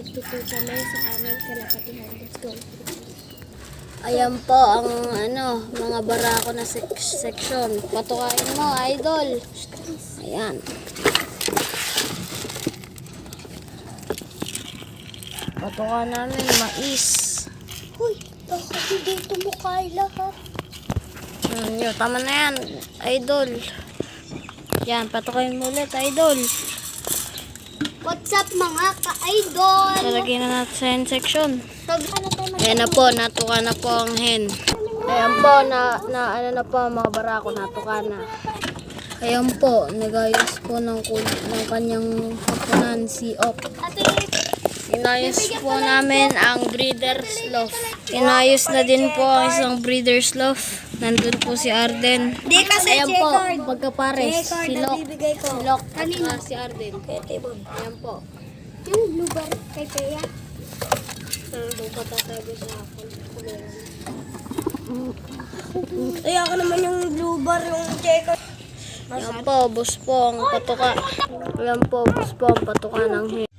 magtuturo kami sa aming kalapatihan. Let's go. Ayan po ang mga barako na section. Patukain mo, idol. Ayan. Patukan namin mais. Hoy, bakit dito mo kaya lahat? Yun, tama na yan, idol. Yan, patukain mo ulit, idol. What's up mga ka-idol? Lalagyan na natin sa hen section. Ano tayo Ayan na po, natuka na po ang hen. Ayan po, ano na po ang mga barako, natuka na. Ayan po, nagayos po ng kanyang hapunan si Op. Ate, Inayos po namin ang breeder's loaf. Inayos na din po ang isang breeder's loaf. Nandun po si Arden. di kasi Ayan po, pagkapares. Si Lok. ko. Si Lok at Kanina. si Arden. Ayan po. Yung blue bar kay Peya. Doon pa tatago sa akin. Ay, ako naman yung blue bar, yung checker. Ayan po, bus po ang patuka. Ayan po, bus po ang patuka ng hen.